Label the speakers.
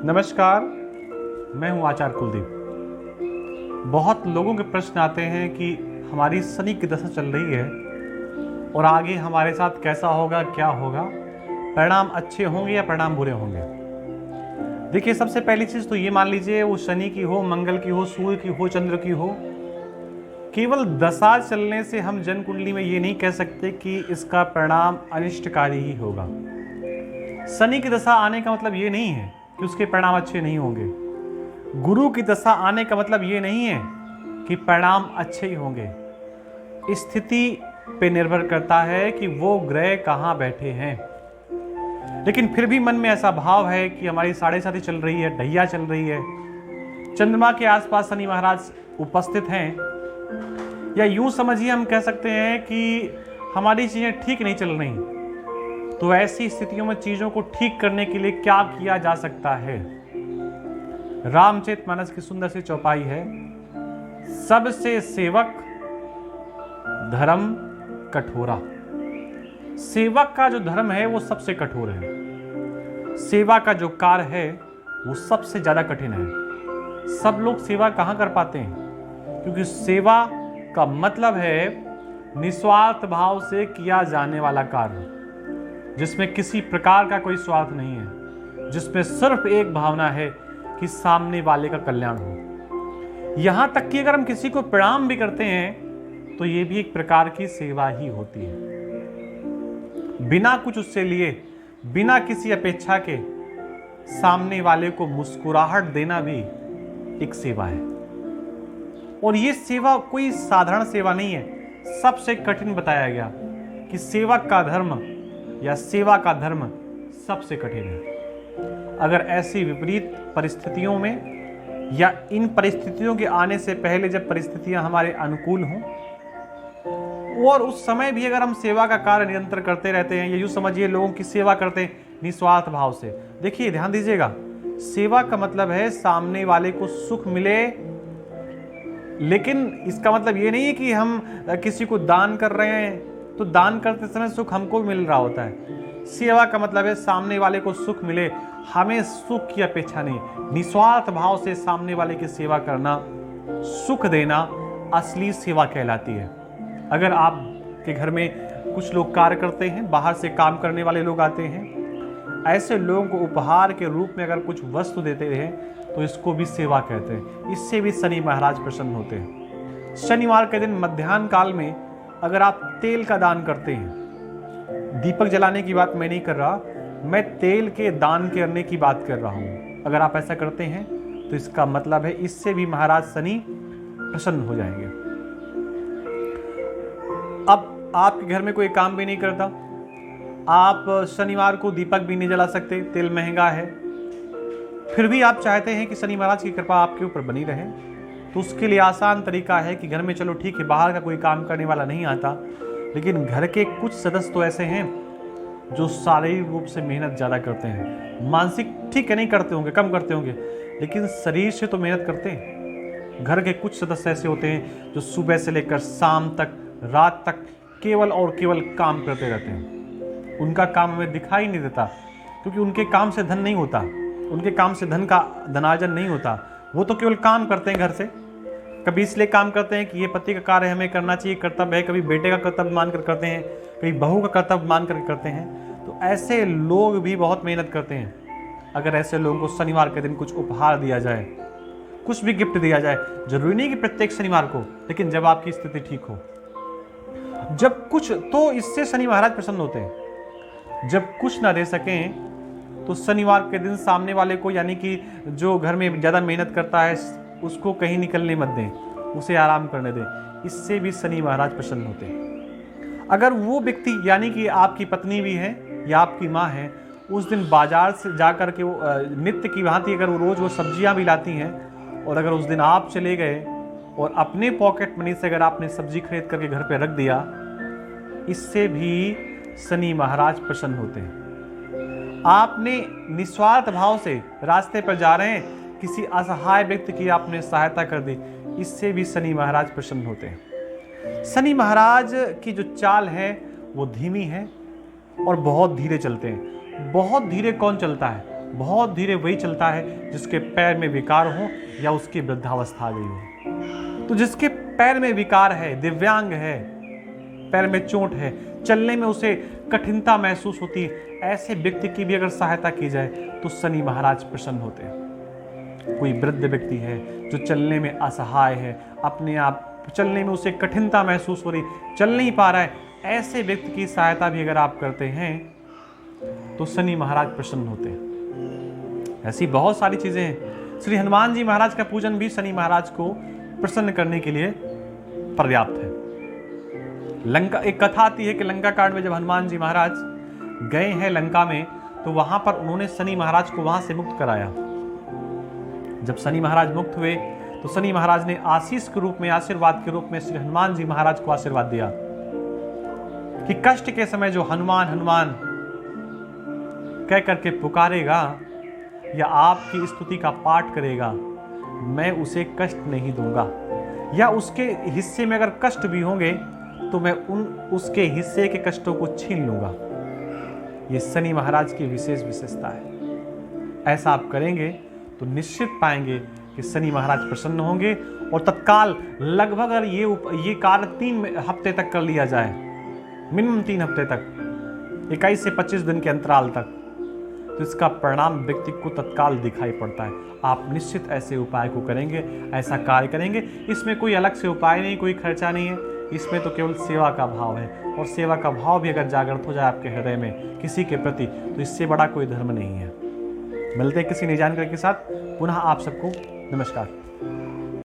Speaker 1: नमस्कार, मैं हूं आचार्य कुलदीप। बहुत लोगों के प्रश्न आते हैं कि हमारी शनि की दशा चल रही है और आगे हमारे साथ कैसा होगा, क्या होगा, परिणाम अच्छे होंगे या परिणाम बुरे होंगे। देखिए, सबसे पहली चीज़ तो ये मान लीजिए, वो शनि की हो, मंगल की हो, सूर्य की हो, चंद्र की हो, केवल दशा चलने से हम जन्म कुंडली में ये नहीं कह सकते कि इसका परिणाम अनिष्टकारी ही होगा। शनि की दशा आने का मतलब ये नहीं है कि उसके परिणाम अच्छे नहीं होंगे। गुरु की दशा आने का मतलब ये नहीं है कि परिणाम अच्छे ही होंगे। स्थिति पे निर्भर करता है कि वो ग्रह कहाँ बैठे हैं। लेकिन फिर भी मन में ऐसा भाव है कि हमारी साढ़े साथी चल रही है, ढैया चल रही है, चंद्रमा के आसपास शनि महाराज उपस्थित हैं, या यूं समझिए हम कह सकते हैं कि हमारी चीजें ठीक नहीं चल रही। तो ऐसी स्थितियों में चीजों को ठीक करने के लिए क्या किया जा सकता है? रामचरितमानस की सुंदर सी चौपाई है, सबसे सेवक धर्म कठोरा। सेवक का जो धर्म है वो सबसे कठोर है। सेवा का जो कार्य है वो सबसे ज्यादा कठिन है। सब लोग सेवा कहां कर पाते हैं? क्योंकि सेवा का मतलब है निस्वार्थ भाव से किया जाने वाला कार्य, जिसमें किसी प्रकार का कोई स्वार्थ नहीं है, जिसमें सिर्फ एक भावना है कि सामने वाले का कल्याण हो। यहां तक कि अगर हम किसी को प्रणाम भी करते हैं तो यह भी एक प्रकार की सेवा ही होती है। बिना कुछ उससे लिए, बिना किसी अपेक्षा के सामने वाले को मुस्कुराहट देना भी एक सेवा है। और यह सेवा कोई साधारण सेवा नहीं है। सबसे कठिन बताया गया कि सेवक का धर्म या सेवा का धर्म सबसे कठिन है। अगर ऐसी विपरीत परिस्थितियों में या इन परिस्थितियों के आने से पहले जब परिस्थितियां हमारे अनुकूल हों और उस समय भी अगर हम सेवा का कार्य निरंतर करते रहते हैं, या यूं समझिए लोगों की सेवा करते हैं निस्वार्थ भाव से। देखिए, ध्यान दीजिएगा, सेवा का मतलब है सामने वाले को सुख मिले, लेकिन इसका मतलब ये नहीं है कि हम किसी को दान कर रहे हैं तो दान करते समय सुख हमको भी मिल रहा होता है। सेवा का मतलब है सामने वाले को सुख मिले, हमें सुख की अपेक्षा नहीं। निस्वार्थ भाव से सामने वाले की सेवा करना, सुख देना असली सेवा कहलाती है। अगर आपके घर में कुछ लोग कार्य करते हैं, बाहर से काम करने वाले लोग आते हैं, ऐसे लोगों को उपहार के रूप में अगर कुछ वस्तु देते हैं तो इसको भी सेवा कहते हैं। इससे भी शनि महाराज प्रसन्न होते हैं। शनिवार के दिन मध्याह्न काल में अगर आप तेल का दान करते हैं, दीपक जलाने की बात मैं नहीं कर रहा, मैं तेल के दान करने की बात कर रहा हूं। अगर आप ऐसा करते हैं तो इसका मतलब है इससे भी महाराज शनि प्रसन्न हो जाएंगे। अब आपके घर में कोई काम भी नहीं करता, आप शनिवार को दीपक भी नहीं जला सकते, तेल महंगा है, फिर भी आप चाहते हैं कि शनि महाराज की कृपा आपके ऊपर बनी रहे, तो उसके लिए आसान तरीका है कि घर में, चलो ठीक है, बाहर का कोई काम करने वाला नहीं आता, लेकिन घर के कुछ सदस्य तो ऐसे हैं जो शारीरिक रूप से मेहनत ज़्यादा करते हैं। मानसिक ठीक है नहीं करते होंगे, कम करते होंगे, लेकिन शरीर से तो मेहनत करते हैं। घर के कुछ सदस्य ऐसे होते हैं जो सुबह से लेकर शाम तक, रात तक केवल और केवल काम करते रहते हैं। उनका काम हमें दिखाई नहीं देता, क्योंकि उनके काम से धन नहीं होता, उनके काम से धन का धनार्जन नहीं होता। वो तो केवल काम करते हैं घर से। कभी इसलिए काम करते हैं कि ये पति का कार्य हमें करना चाहिए, कर्तव्य है, कभी बेटे का कर्तव्य मानकर करते हैं, कभी बहू का कर्तव्य मानकर करते हैं। तो ऐसे लोग भी बहुत मेहनत करते हैं। अगर ऐसे लोगों को शनिवार के दिन कुछ उपहार दिया जाए, कुछ भी गिफ्ट दिया जाए, जरूरी नहीं कि प्रत्येक शनिवार को, लेकिन जब आपकी स्थिति ठीक हो, जब कुछ, तो इससे शनि महाराज प्रसन्न होते हैं। जब कुछ ना दे सकें तो शनिवार के दिन सामने वाले को, यानी कि जो घर में ज़्यादा मेहनत करता है, उसको कहीं निकलने मत दें, उसे आराम करने दें। इससे भी शनि महाराज प्रसन्न होते हैं। अगर वो व्यक्ति, यानी कि आपकी पत्नी भी है या आपकी माँ है, उस दिन बाजार से जाकर के वो नित्य की भांति अगर वो रोज़ वो सब्जियां भी लाती हैं, और अगर उस दिन आप चले गए और अपने पॉकेट मनी से अगर आपने सब्जी खरीद करके घर पे रख दिया, इससे भी शनि महाराज प्रसन्न होते हैं। आपने निस्वार्थ भाव से रास्ते पर जा रहे हैं, किसी असहाय व्यक्ति की आपने सहायता कर दी, इससे भी शनि महाराज प्रसन्न होते हैं। शनि महाराज की जो चाल है वो धीमी है और बहुत धीरे चलते हैं। बहुत धीरे कौन चलता है? बहुत धीरे वही चलता है जिसके पैर में विकार हो या उसकी वृद्धावस्था आ गई हो। तो जिसके पैर में विकार है, दिव्यांग है, पैर में चोट है, चलने में उसे कठिनता महसूस होती है, ऐसे व्यक्ति की भी अगर सहायता की जाए तो शनि महाराज प्रसन्न होते हैं। कोई वृद्ध व्यक्ति है जो चलने में असहाय है, अपने आप चलने में उसे कठिनता महसूस हो रही, चल नहीं पा रहा है, ऐसे व्यक्ति की सहायता भी अगर आप करते हैं तो शनि महाराज प्रसन्न होते हैं। ऐसी बहुत सारी चीजें हैं। श्री हनुमान जी महाराज का पूजन भी शनि महाराज को प्रसन्न करने के लिए पर्याप्त है। लंका, एक कथा आती है कि लंका कांड में जब हनुमान जी महाराज गए हैं लंका में, तो वहां पर उन्होंने शनि महाराज को वहां से मुक्त कराया। जब शनि महाराज मुक्त हुए तो शनि महाराज ने आशीष के रूप में, आशीर्वाद के रूप में श्री हनुमान जी महाराज को आशीर्वाद दिया कि कष्ट के समय जो हनुमान हनुमान कह करके पुकारेगा या आपकी स्तुति का पाठ करेगा, मैं उसे कष्ट नहीं दूंगा, या उसके हिस्से में अगर कष्ट भी होंगे तो मैं उसके हिस्से के कष्टों को छीन लूंगा। ये शनि महाराज की विशेषता है। ऐसा आप करेंगे तो निश्चित पाएंगे कि शनि महाराज प्रसन्न होंगे और तत्काल लगभग अगर ये कार्य 3 हफ्ते तक कर लिया जाए, मिनिमम 3 हफ्ते तक, 21 से 25 दिन के अंतराल तक, तो इसका परिणाम व्यक्ति को तत्काल दिखाई पड़ता है। आप निश्चित ऐसे उपाय को करेंगे, ऐसा कार्य करेंगे। इसमें कोई अलग से उपाय नहीं, कोई खर्चा नहीं है, इसमें तो केवल सेवा का भाव है, और सेवा का भाव भी अगर जागृत हो जाए आपके हृदय में किसी के प्रति, तो इससे बड़ा कोई धर्म नहीं है। मिलते हैं किसी नई जानकारी के साथ। पुनः आप सबको नमस्कार।